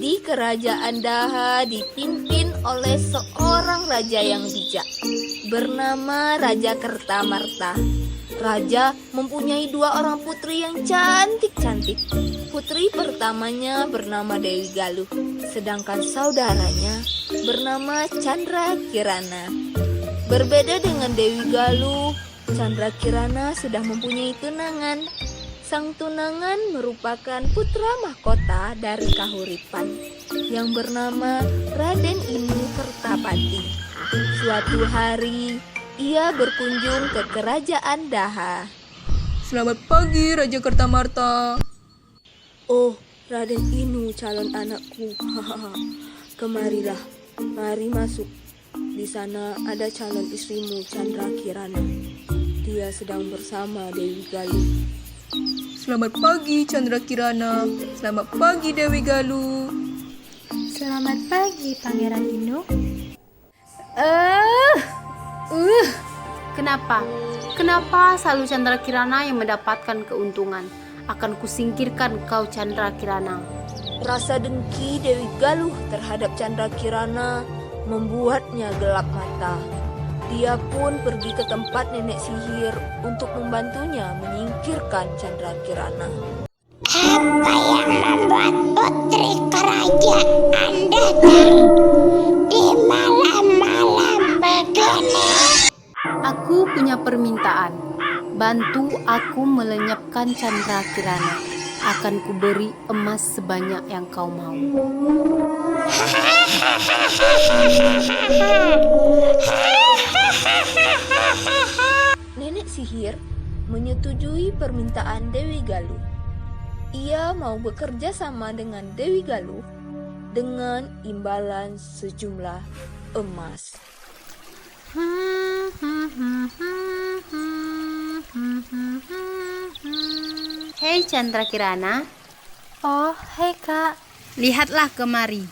Di kerajaan Daha dipimpin oleh seorang raja yang bijak bernama Raja Kertamarta. Raja mempunyai 2 orang putri yang cantik-cantik. Putri pertamanya bernama Dewi Galuh, sedangkan saudaranya bernama Chandra Kirana. Berbeda dengan Dewi Galuh, Chandra Kirana sudah mempunyai tunangan. Sang tunangan merupakan putra mahkota dari Kahuripan yang bernama Raden Inu Kertapati. Suatu hari, ia berkunjung ke kerajaan Daha. Selamat pagi, Raja Kertamarta. Oh, Raden Inu, calon anakku. Kemarilah, mari masuk. Di sana ada calon istrimu, Chandra Kirana. Dia sedang bersama Dewi Galuh. Selamat pagi, Chandra Kirana. Selamat pagi, Dewi Galuh. Selamat pagi, Pangeran Inu. Kenapa? Kenapa selalu Chandra Kirana yang mendapatkan keuntungan? Akan kusingkirkan kau, Chandra Kirana. Rasa dengki Dewi Galuh terhadap Chandra Kirana membuatnya gelap mata. Dia pun pergi ke tempat nenek sihir untuk membantunya menyingkirkan Chandra Kirana. Apa yang membuat putri kerajaan datang di malam-malam begini? Aku punya permintaan. Bantu aku melenyapkan Chandra Kirana. Akan kuberi emas sebanyak yang kau mau. Nenek sihir menyetujui permintaan Dewi Galuh. Ia mau bekerja sama dengan Dewi Galuh dengan imbalan sejumlah emas. Hei Chandra Kirana, Oh, hai Kak. lihatlah kemari.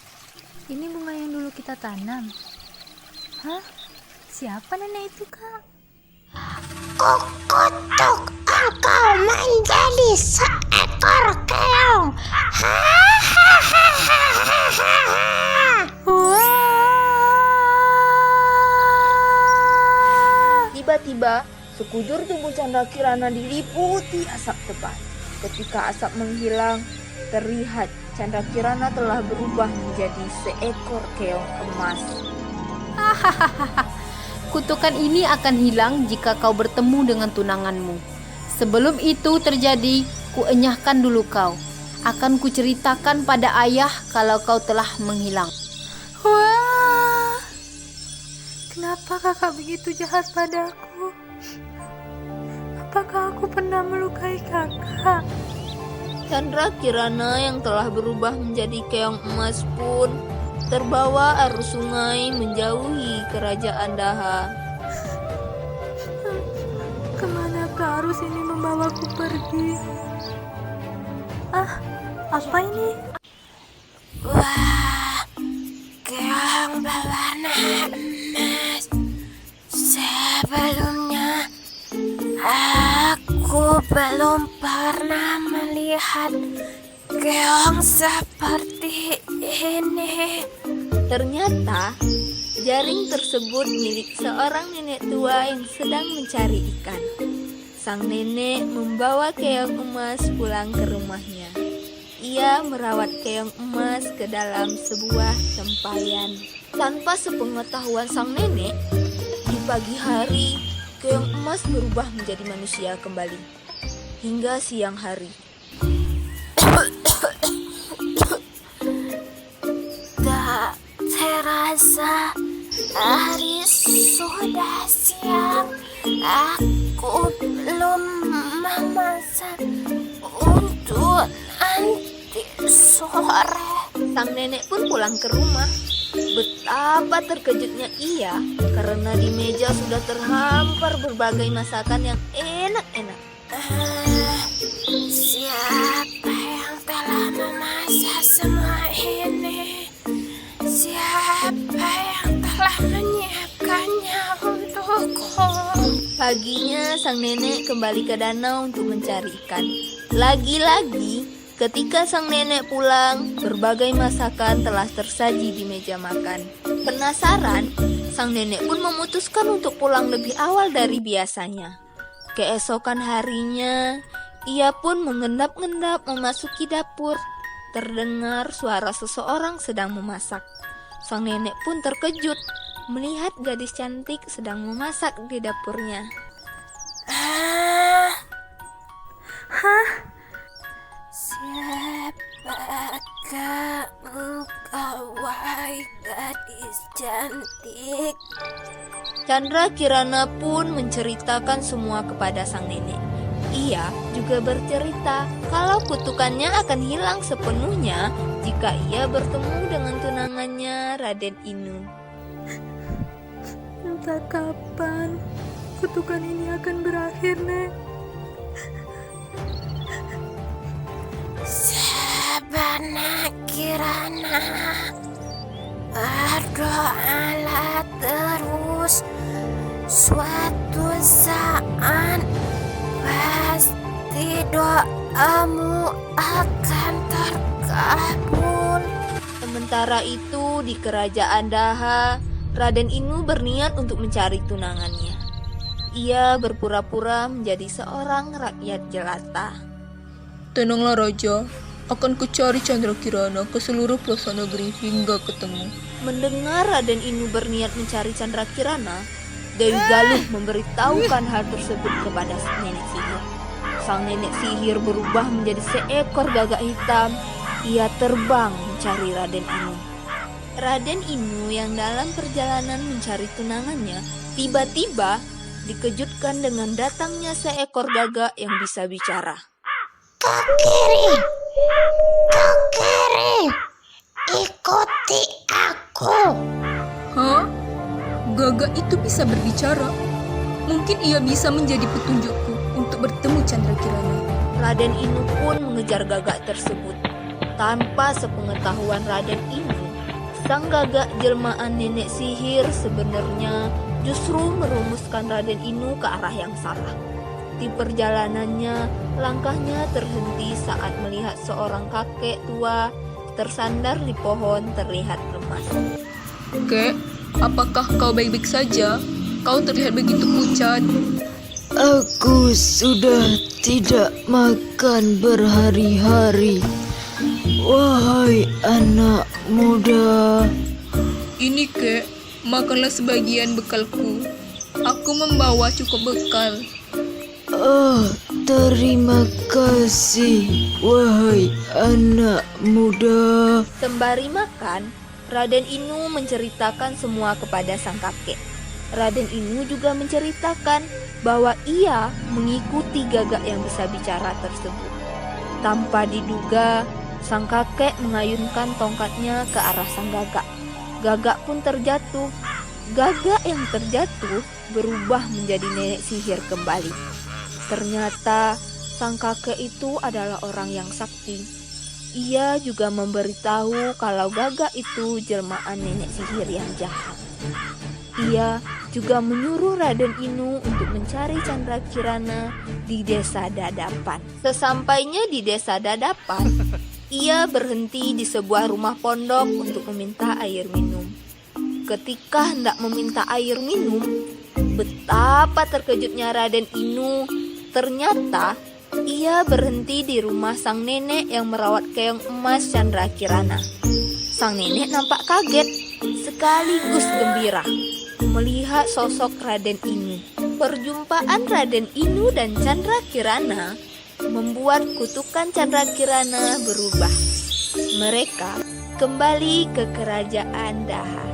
Ini bunga yang dulu kita tanam. Hah? Siapa nenek itu, Kak? Kukutuk engkau menjadi seekor keong. Tiba-tiba, sekujur tubuh Chandra Kirana diliputi asap tebal. Ketika asap menghilang, terlihat Chandra Kirana telah berubah menjadi seekor keong emas. Kutukan ini akan hilang jika kau bertemu dengan tunanganmu. Sebelum itu terjadi, kuenyahkan dulu kau. Akan kuceritakan pada ayah kalau kau telah menghilang. Wah! Kenapa kakak begitu jahat padaku? Apakah aku pernah melukai kakak? Chandra Kirana yang telah berubah menjadi keong emas pun terbawa arus sungai menjauhi kerajaan Daha. Kemanakah arus ini membawaku pergi? Apa ini? Wah, keong berwarna emas. Sebelumnya, aku belum pernah melihat keong seperti ini. Ternyata jaring tersebut milik seorang nenek tua yang sedang mencari ikan. Sang nenek membawa keong emas pulang ke rumahnya. Ia merawat keong emas ke dalam sebuah tempayan. Tanpa sepengetahuan sang nenek, di pagi hari keong emas berubah menjadi manusia kembali. Hingga siang hari, Tak terasa hari sudah siang. Aku belum memasak untuk nanti sore. sang nenek pun pulang ke rumah. Betapa terkejutnya ia karena di meja sudah terhampar berbagai masakan yang enak-enak. Siapa yang telah memasak semua ini? Siapa yang telah menyiapkannya untukku? Paginya sang nenek kembali ke danau untuk mencari ikan. Lagi-lagi Ketika sang nenek pulang, berbagai masakan telah tersaji di meja makan. Penasaran, sang nenek pun memutuskan untuk pulang lebih awal dari biasanya. Keesokan harinya, ia pun mengendap-endap memasuki dapur. Terdengar suara seseorang sedang memasak. Sang nenek pun terkejut melihat gadis cantik sedang memasak di dapurnya. Siapakah engkau, wahai gadis cantik? Chandra Kirana pun menceritakan semua kepada sang nenek. Ia juga bercerita kalau kutukannya akan hilang sepenuhnya jika ia bertemu dengan tunangannya Raden Inu. Entah kapan kutukan ini akan berakhir, Nek. Sabana Kirana, berdoalah terus. Suatu saat pasti doamu akan terkabul. Sementara itu di kerajaan Daha, Raden Inu berniat untuk mencari tunangannya. Ia berpura-pura menjadi seorang rakyat jelata. Tenanglah Raja, akan kucari Chandra Kirana ke seluruh pelosok negeri hingga ketemu. Mendengar Raden Inu berniat mencari Chandra Kirana, Dewi Galuh memberitahukan hal tersebut kepada sang nenek sihir. Sang nenek sihir berubah menjadi seekor gagak hitam. Ia terbang mencari Raden Inu. Raden Inu yang dalam perjalanan mencari tunangannya tiba-tiba dikejutkan dengan datangnya seekor gagak yang bisa bicara. Kekiri, ikuti aku. Hah? Gagak itu bisa berbicara? Mungkin ia bisa menjadi petunjukku untuk bertemu Chandra Kirana. Raden Inu pun mengejar gagak tersebut. Tanpa sepengetahuan Raden Inu, sang gagak jelmaan nenek sihir sebenarnya justru merumuskan Raden Inu ke arah yang salah. Di perjalanannya, langkahnya terhenti saat melihat seorang kakek tua tersandar di pohon terlihat lemas. Kek, apakah kau baik-baik saja? Kau terlihat begitu pucat. Aku sudah tidak makan berhari-hari. Wahai anak muda. Ini Kek, makanlah sebagian bekalku. Aku membawa cukup bekal. Oh, terima kasih, wahai anak muda. Sembari makan, Raden Inu menceritakan semua kepada sang kakek. Raden Inu juga menceritakan bahwa ia mengikuti gagak yang bisa bicara tersebut. Tanpa diduga, sang kakek mengayunkan tongkatnya ke arah sang gagak. Gagak pun terjatuh. Gagak yang terjatuh berubah menjadi nenek sihir kembali. Ternyata sang kakek itu adalah orang yang sakti. Ia juga memberitahu kalau gagak itu jelmaan nenek sihir yang jahat. Ia juga menyuruh Raden Inu untuk mencari Chandra Kirana di desa Dadapan. Sesampainya di desa Dadapan, ia berhenti di sebuah rumah pondok untuk meminta air minum. Ketika hendak meminta air minum, betapa terkejutnya Raden Inu. Ternyata ia berhenti di rumah sang nenek yang merawat keong emas Chandra Kirana. Sang nenek nampak kaget sekaligus gembira melihat sosok Raden Inu. Perjumpaan Raden Inu dan Chandra Kirana membuat kutukan Chandra Kirana berubah. Mereka kembali ke kerajaan Daha.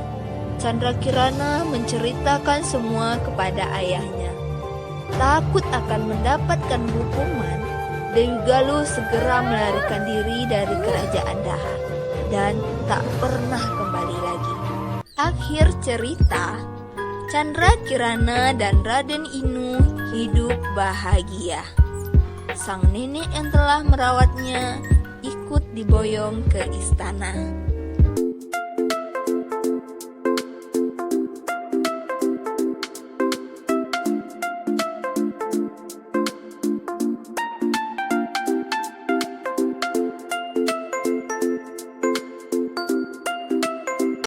Chandra Kirana menceritakan semua kepada ayahnya. Takut akan mendapatkan hukuman, Dewi Galuh segera melarikan diri dari kerajaan Daha dan tak pernah kembali lagi. Akhir cerita, Chandra Kirana dan Raden Inu hidup bahagia. Sang nenek yang telah merawatnya ikut diboyong ke istana.